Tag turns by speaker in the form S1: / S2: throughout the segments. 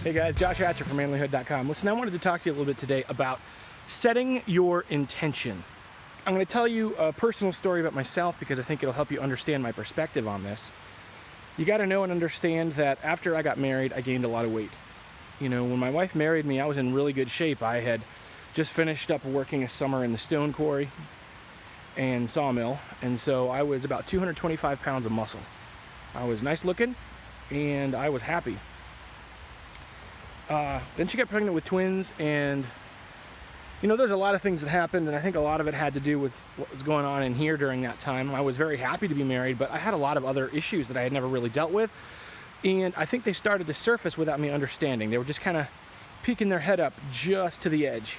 S1: Hey guys, Josh Hatcher from Manlihood.com. Listen, I wanted to talk to you a little bit today about setting your intention. I'm going to tell you a personal story about myself because I think it'll help you understand my perspective on this. You got to know and understand that after I got married, I gained a lot of weight. You know, when my wife married me, I was in really good shape. I had just finished up working a summer in the stone quarry and sawmill, and so I was about 225 pounds of muscle. I was nice looking, and I was happy. Then she got pregnant with twins, and you know, there's a lot of things that happened, and I think a lot of it had to do with what was going on in here during that time. I was very happy to be married, but I had a lot of other issues that I had never really dealt with, and I think they started to surface without me understanding. They were just kind of peeking their head up just to the edge,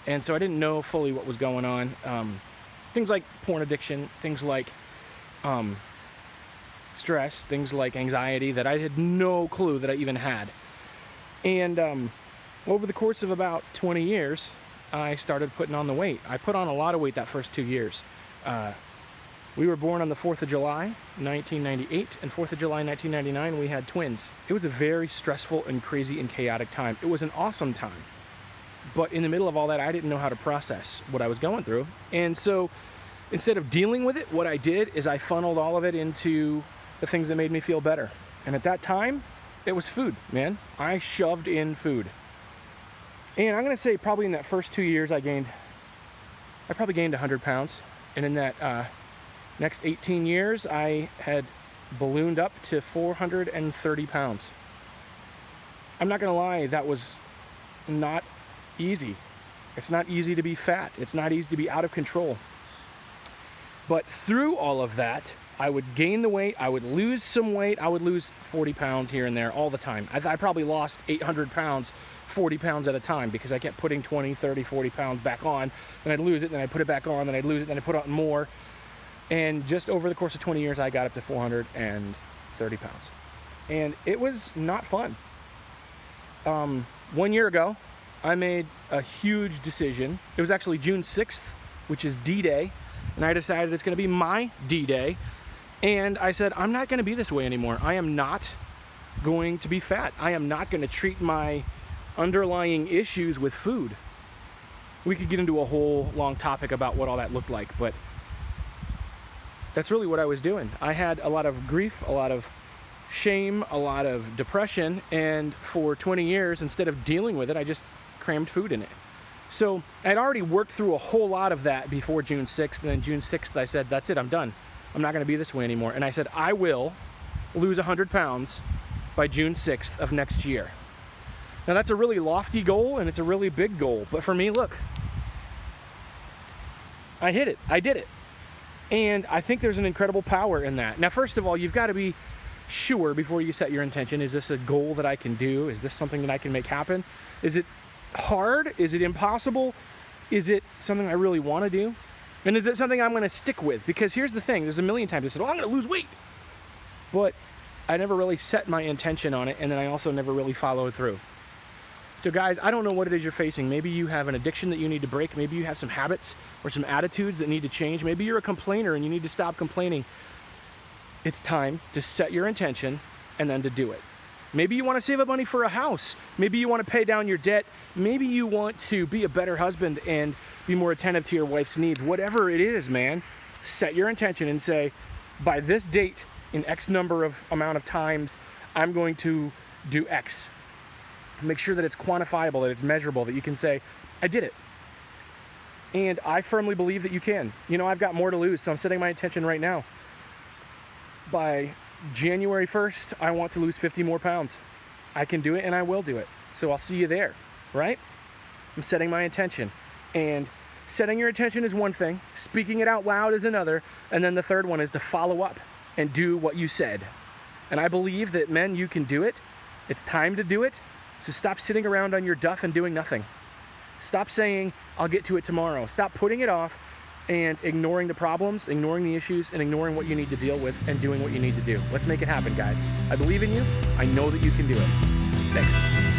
S1: and so I didn't know fully what was going on. Things like porn addiction, things like stress, things like anxiety that I had no clue that I even had. And over the course of about 20 years, I started putting on the weight. I put on a lot of weight that first 2 years. We were born on the 4th of July, 1998, and 4th of July, 1999, we had twins. It was a very stressful and crazy and chaotic time. It was an awesome time. But in the middle of all that, I didn't know how to process what I was going through. And so instead of dealing with it, what I did is I funneled all of it into the things that made me feel better. And at that time, it was food, man. I shoved in food. And I'm gonna say probably in that first 2 years, I probably gained 100 pounds. And in that next 18 years, I had ballooned up to 430 pounds. I'm not gonna lie, that was not easy. It's not easy to be fat. It's not easy to be out of control. But through all of that, I would gain the weight, I would lose some weight, I would lose 40 pounds here and there all the time. I probably lost 800 pounds, 40 pounds at a time, because I kept putting 20, 30, 40 pounds back on, then I'd lose it, then I'd put it back on, then I'd lose it, then I'd put on more. And just over the course of 20 years, I got up to 430 pounds. And it was not fun. 1 year ago, I made a huge decision. It was actually June 6th, which is D-Day, and I decided it's gonna be my D-Day. And I said, I'm not gonna be this way anymore. I am not going to be fat. I am not gonna treat my underlying issues with food. We could get into a whole long topic about what all that looked like, but that's really what I was doing. I had a lot of grief, a lot of shame, a lot of depression, and for 20 years, instead of dealing with it, I just crammed food in it. So I'd already worked through a whole lot of that before June 6th, and then June 6th I said, that's it, I'm done. I'm not gonna be this way anymore. And I said, I will lose 100 pounds by June 6th of next year. Now that's a really lofty goal, and it's a really big goal, but for me, look, I hit it, I did it. And I think there's an incredible power in that. Now, first of all, you've gotta be sure before you set your intention, is this a goal that I can do? Is this something that I can make happen? Is it hard? Is it impossible? Is it something I really wanna do? And is it something I'm gonna stick with? Because here's the thing, there's a million times I said, well, I'm gonna lose weight. But I never really set my intention on it, and then I also never really followed through. So guys, I don't know what it is you're facing. Maybe you have an addiction that you need to break. Maybe you have some habits or some attitudes that need to change. Maybe you're a complainer and you need to stop complaining. It's time to set your intention and then to do it. Maybe you want to save up money for a house. Maybe you want to pay down your debt. Maybe you want to be a better husband and be more attentive to your wife's needs. Whatever it is, man, set your intention and say, by this date, in X number of amount of times, I'm going to do X. Make sure that it's quantifiable, that it's measurable, that you can say, I did it. And I firmly believe that you can. You know, I've got more to lose, so I'm setting my intention right now. By January 1st, I want to lose 50 more pounds. I can do it, and I will do it. So I'll see you there, right? I'm setting my intention. And setting your intention is one thing, speaking it out loud is another, and then the third one is to follow up and do what you said. And I believe that, men, you can do it. It's time to do it. So stop sitting around on your duff and doing nothing. Stop saying, I'll get to it tomorrow. Stop putting it off and ignoring the problems, ignoring the issues, and ignoring what you need to deal with and doing what you need to do. Let's make it happen, guys. I believe in you. I know that you can do it. Thanks.